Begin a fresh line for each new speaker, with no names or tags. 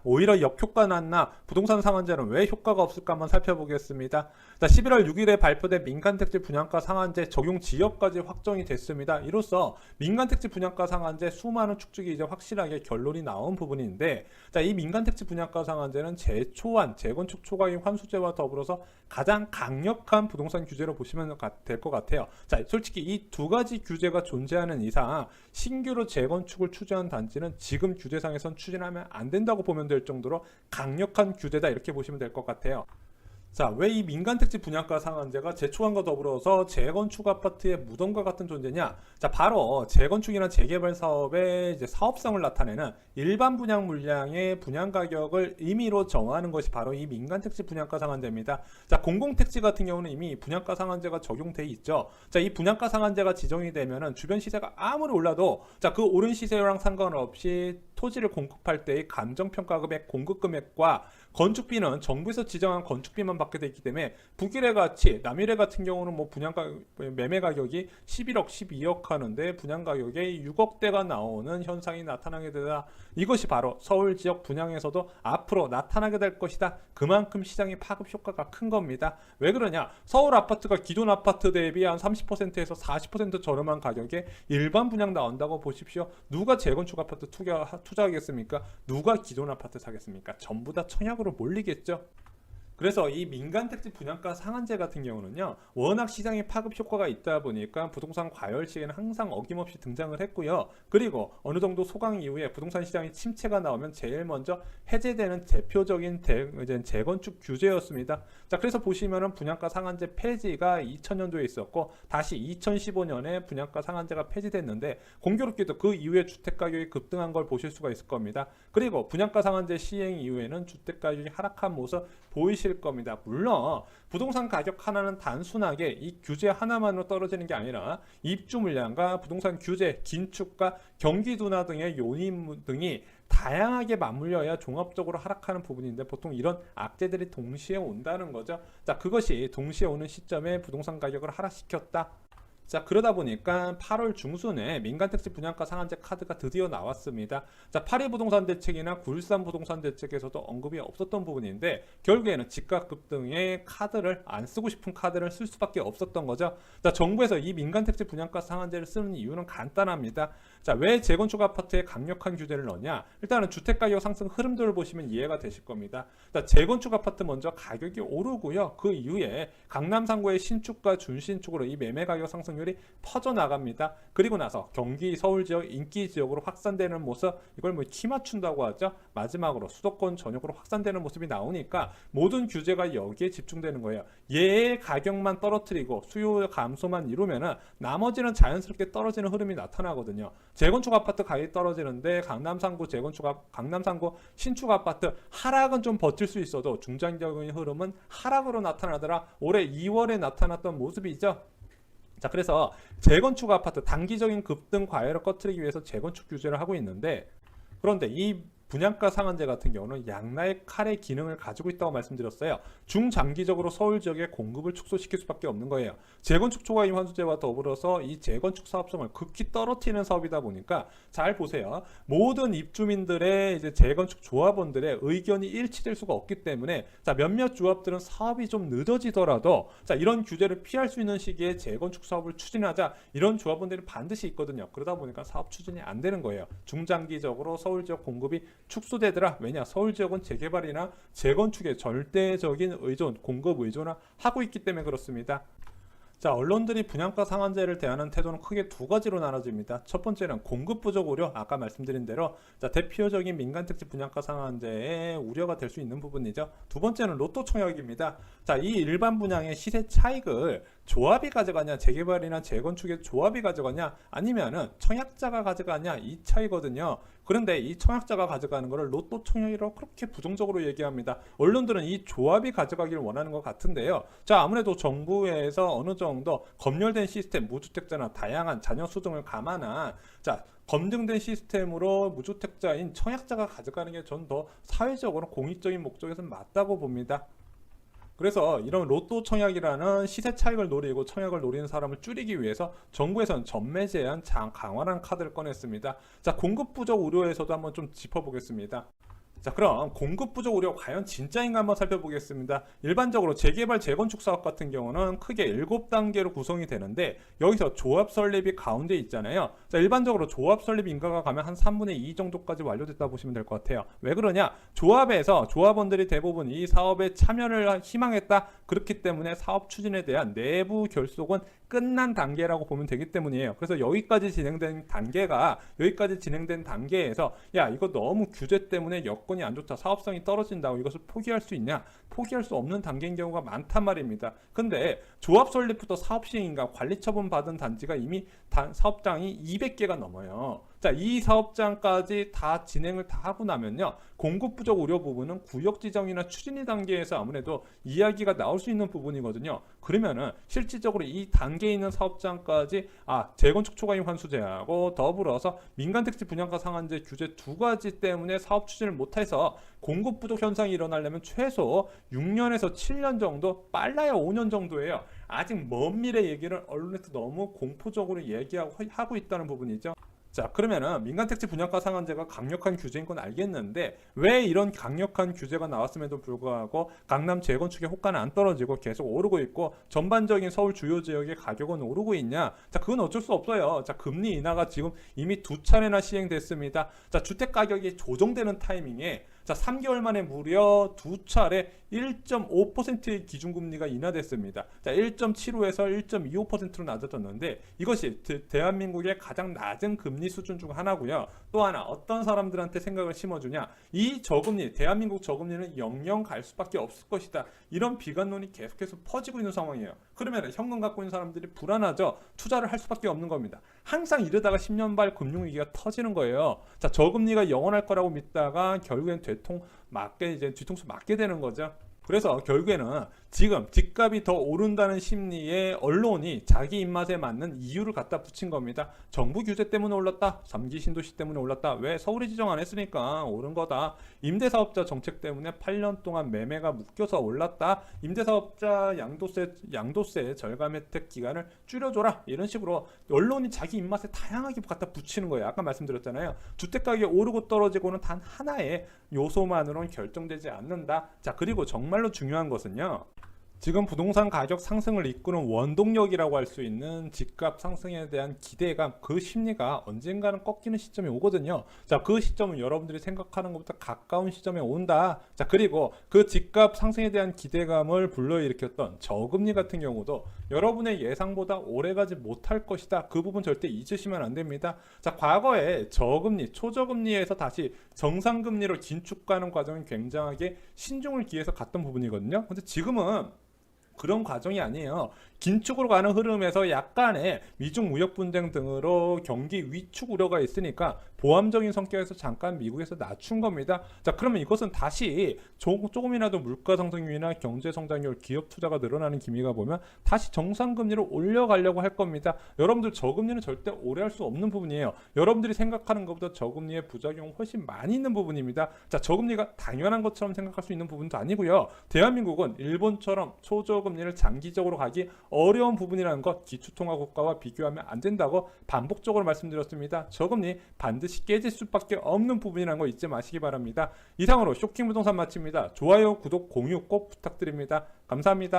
오히려 역효과 났나 부동산 상한제는 왜 효과가 없을까 한번 살펴보겠습니다. 자, 11월 6일에 발표된 민간택지 분양가 상한제 적용 지역까지 확정이 됐습니다. 이로써 민간택지 분양가 상한제 수많은 축적이 이제 확실하게 결론이 나온 부분인데, 자, 이 민간택지 분양가 상한제는 재초안 재건축 초과이익 환수제와 더불어서 가장 강력한 부동산 규제로 보시면 될 것 같아요. 자, 솔직히 이 두 가지 규제가 존재하는 이상 신규로 재건축을 추진한 단지는 지금 규제상에선 추진하면 안 된다고 보면 될 정도로 강력한 규제다, 이렇게 보시면 될 것 같아요. 자, 왜 이 민간택지 분양가 상한제가 재초안과 더불어서 재건축 아파트의 무덤과 같은 존재냐? 자, 바로 재건축이나 재개발 사업의 이제 사업성을 나타내는 일반 분양 물량의 분양 가격을 임의로 정하는 것이 바로 이 민간택지 분양가 상한제입니다. 자, 공공택지 같은 경우는 이미 분양가 상한제가 적용돼 있죠. 자, 이 분양가 상한제가 지정이 되면은 주변 시세가 아무리 올라도, 자, 그 오른 시세랑 상관없이 토지를 공급할 때의 감정평가 금액, 공급 금액과 건축비는 정부에서 지정한 건축비만 받게 되어 있기 때문에 북일의 가치, 남일의 같은 경우는 뭐 분양가 매매 가격이 11억, 12억 하는데 분양 가격에 6억대가 나오는 현상이 나타나게 되다. 이것이 바로 서울 지역 분양에서도 앞으로 나타나게 될 것이다. 그만큼 시장의 파급 효과가 큰 겁니다. 왜 그러냐? 서울 아파트가 기존 아파트 대비 한 30%에서 40% 저렴한 가격에 일반 분양 나온다고 보십시오. 누가 재건축 아파트 투자하겠습니까? 누가 기존 아파트 사겠습니까? 전부 다 청약으로 몰리겠죠. 그래서 이 민간택지 분양가 상한제 같은 경우는요, 워낙 시장에 파급 효과가 있다 보니까 부동산 과열 시에는 항상 어김없이 등장을 했고요. 그리고 어느 정도 소강 이후에 부동산 시장의 침체가 나오면 제일 먼저 해제되는 대표적인 재건축 규제였습니다. 자, 그래서 보시면은 분양가 상한제 폐지가 2000년도에 있었고 다시 2015년에 분양가 상한제가 폐지됐는데, 공교롭게도 그 이후에 주택 가격이 급등한 걸 보실 수가 있을 겁니다. 그리고 분양가 상한제 시행 이후에는 주택 가격이 하락한 모습 보이실 겁니다. 물론 부동산 가격 하나는 단순하게 이 규제 하나만으로 떨어지는 게 아니라 입주 물량과 부동산 규제, 긴축과 경기 둔화 등의 요인 등이 다양하게 맞물려야 종합적으로 하락하는 부분인데, 보통 이런 악재들이 동시에 온다는 거죠. 자, 그것이 동시에 오는 시점에 부동산 가격을 하락시켰다. 자, 그러다 보니까 8월 중순에 민간택지 분양가 상한제 카드가 드디어 나왔습니다. 자, 8.2 부동산 대책이나 9.13 부동산 대책에서도 언급이 없었던 부분인데, 결국에는 집값 급등에 카드를 안 쓰고 싶은 카드를 쓸 수밖에 없었던 거죠. 자, 정부에서 이 민간택지 분양가 상한제를 쓰는 이유는 간단합니다. 자, 왜 재건축 아파트에 강력한 규제를 넣냐? 일단은 주택가격 상승 흐름들을 보시면 이해가 되실 겁니다. 자, 재건축 아파트 먼저 가격이 오르고요. 그 이후에 강남 3구의 신축과 준신축으로 이 매매 가격 상승 이 퍼져나갑니다. 그리고 나서 경기 서울 지역 인기 지역으로 확산되는 모습, 이걸 뭐 키 맞춘다고 하죠. 마지막으로 수도권 전역으로 확산되는 모습이 나오니까 모든 규제가 여기에 집중되는 거예요. 얘의 가격만 떨어뜨리고 수요 감소만 이루면은 나머지는 자연스럽게 떨어지는 흐름이 나타나거든요. 재건축 아파트 가격이 떨어지는데 강남 3구 신축 아파트 하락은 좀 버틸 수 있어도 중장기적인 흐름은 하락으로 나타나더라. 올해 2월에 나타났던 모습이죠. 자, 그래서 재건축 아파트 단기적인 급등 과열을 꺼트리기 위해서 재건축 규제를 하고 있는데, 그런데 이 분양가 상한제 같은 경우는 양날의 칼의 기능을 가지고 있다고 말씀드렸어요. 중장기적으로 서울 지역의 공급을 축소시킬 수밖에 없는 거예요. 재건축 초과이익 환수제와 더불어서 이 재건축 사업성을 극히 떨어뜨리는 사업이다 보니까, 잘 보세요. 모든 입주민들의 이제 재건축 조합원들의 의견이 일치될 수가 없기 때문에, 자, 몇몇 조합들은 사업이 좀 늦어지더라도, 자, 이런 규제를 피할 수 있는 시기에 재건축 사업을 추진하자, 이런 조합원들이 반드시 있거든요. 그러다 보니까 사업 추진이 안 되는 거예요. 중장기적으로 서울 지역 공급이 축소되더라. 왜냐? 서울 지역은 재개발이나 재건축에 절대적인 의존, 공급 의존을 하고 있기 때문에 그렇습니다. 자, 언론들이 분양가 상한제를 대하는 태도는 크게 두 가지로 나눠집니다. 첫 번째는 공급 부족 우려, 아까 말씀드린 대로, 자, 대표적인 민간택지 분양가 상한제의 우려가 될 수 있는 부분이죠. 두 번째는 로또 청약입니다. 자, 이 일반 분양의 시세 차익을 조합이 가져가냐, 재개발이나 재건축의 조합이 가져가냐, 아니면은 청약자가 가져가냐, 이 차이거든요. 그런데 이 청약자가 가져가는 것을 로또 청약이라고 그렇게 부정적으로 얘기합니다. 언론들은 이 조합이 가져가기를 원하는 것 같은데요. 자, 아무래도 정부에서 어느 정도 검열된 시스템, 무주택자나 다양한 자녀 수 등을 감안한, 자, 검증된 시스템으로 무주택자인 청약자가 가져가는 게 전 더 사회적으로 공익적인 목적에서는 맞다고 봅니다. 그래서 이런 로또 청약이라는 시세 차익을 노리고 청약을 노리는 사람을 줄이기 위해서 정부에서는 전매 제한 강화한 카드를 꺼냈습니다. 자, 공급 부족 우려에서도 한번 좀 짚어보겠습니다. 자, 그럼 공급 부족 우려 과연 진짜인가 한번 살펴보겠습니다. 일반적으로 재개발 재건축 사업 같은 경우는 크게 7단계로 구성이 되는데 여기서 조합 설립이 가운데 있잖아요. 자, 일반적으로 조합 설립 인가가 가면 한 3분의 2 정도까지 완료됐다 보시면 될 것 같아요. 왜 그러냐? 조합에서 조합원들이 대부분 이 사업에 참여를 희망했다. 그렇기 때문에 사업 추진에 대한 내부 결속은 끝난 단계라고 보면 되기 때문이에요. 그래서 여기까지 진행된 단계에서 야, 이거 너무 규제 때문에 여건이 안 좋다, 사업성이 떨어진다고 이것을 포기할 수 있냐? 포기할 수 없는 단계인 경우가 많단 말입니다. 근데 조합 설립부터 사업 시행인가 관리 처분 받은 단지가 이미 사업장이 200개가 넘어요. 자, 이 사업장까지 다 진행을 다 하고 나면요, 공급 부족 우려 부분은 구역 지정이나 추진위 단계에서 아무래도 이야기가 나올 수 있는 부분이거든요. 그러면은 실질적으로 이 단계에 있는 사업장까지 재건축 초과임 환수제하고 더불어서 민간택지 분양가 상한제 규제 두 가지 때문에 사업 추진을 못해서 공급 부족 현상이 일어나려면 최소 6년에서 7년 정도, 빨라야 5년 정도예요. 아직 먼 미래 얘기를 언론에서 너무 공포적으로 얘기하고 있다는 부분이죠. 자, 그러면은 민간택지 분양가 상한제가 강력한 규제인 건 알겠는데 왜 이런 강력한 규제가 나왔음에도 불구하고 강남 재건축의 호가는 안 떨어지고 계속 오르고 있고 전반적인 서울 주요 지역의 가격은 오르고 있냐? 자, 그건 어쩔 수 없어요. 자, 금리 인하가 지금 이미 2차례나 시행됐습니다. 자, 주택 가격이 조정되는 타이밍에 3개월 만에 무려 2차례 1.5%의 기준금리가 인하됐습니다. 자, 1.75에서 1.25%로 낮아졌는데 이것이 대한민국의 가장 낮은 금리 수준 중 하나고요. 또 하나, 어떤 사람들한테 생각을 심어주냐? 이 저금리, 대한민국 저금리는 영영 갈 수밖에 없을 것이다. 이런 비관론이 계속해서 퍼지고 있는 상황이에요. 그러면 현금 갖고 있는 사람들이 불안하죠. 투자를 할 수밖에 없는 겁니다. 항상 이러다가 10년발 금융위기가 터지는 거예요. 자, 저금리가 영원할 거라고 믿다가 결국엔 뒤통수 맞게 되는 거죠. 그래서 결국에는 지금 집값이 더 오른다는 심리에 언론이 자기 입맛에 맞는 이유를 갖다 붙인 겁니다. 정부 규제 때문에 올랐다, 3기 신도시 때문에 올랐다, 왜 서울이 지정 안 했으니까 오른 거다, 임대사업자 정책 때문에 8년 동안 매매가 묶여서 올랐다, 임대사업자 양도세 절감 혜택 기간을 줄여줘라, 이런 식으로 언론이 자기 입맛에 다양하게 갖다 붙이는 거예요. 아까 말씀드렸잖아요. 주택가격이 오르고 떨어지고는 단 하나의 요소만으로는 결정되지 않는다. 자, 그리고 정말로 중요한 것은요, 지금 부동산 가격 상승을 이끄는 원동력이라고 할 수 있는 집값 상승에 대한 기대감, 그 심리가 언젠가는 꺾이는 시점이 오거든요. 자, 그 시점은 여러분들이 생각하는 것보다 가까운 시점에 온다. 자, 그리고 그 집값 상승에 대한 기대감을 불러일으켰던 저금리 같은 경우도 여러분의 예상보다 오래가지 못할 것이다. 그 부분 절대 잊으시면 안 됩니다. 자, 과거에 저금리, 초저금리에서 다시 정상금리로 긴축가는 과정은 굉장하게 신중을 기해서 갔던 부분이거든요. 근데 지금은 그런 과정이 아니에요. 긴축으로 가는 흐름에서 약간의 미중 무역 분쟁 등으로 경기 위축 우려가 있으니까 보완적인 성격에서 잠깐 미국에서 낮춘 겁니다. 자, 그러면 이것은 다시 조금이라도 물가 상승률이나 경제 성장률, 기업 투자가 늘어나는 기미가 보면 다시 정상금리로 올려가려고 할 겁니다. 여러분들 저금리는 절대 오래 할 수 없는 부분이에요. 여러분들이 생각하는 것보다 저금리의 부작용은 훨씬 많이 있는 부분입니다. 자, 저금리가 당연한 것처럼 생각할 수 있는 부분도 아니고요. 대한민국은 일본처럼 초저금리를 장기적으로 가기 어려운 부분이라는 것, 기초통화 국가와 비교하면 안 된다고 반복적으로 말씀드렸습니다. 저금리 반드시 깨질 수밖에 없는 부분이라는 거 잊지 마시기 바랍니다. 이상으로 쇼킹 부동산 마칩니다. 좋아요, 구독, 공유 꼭 부탁드립니다. 감사합니다.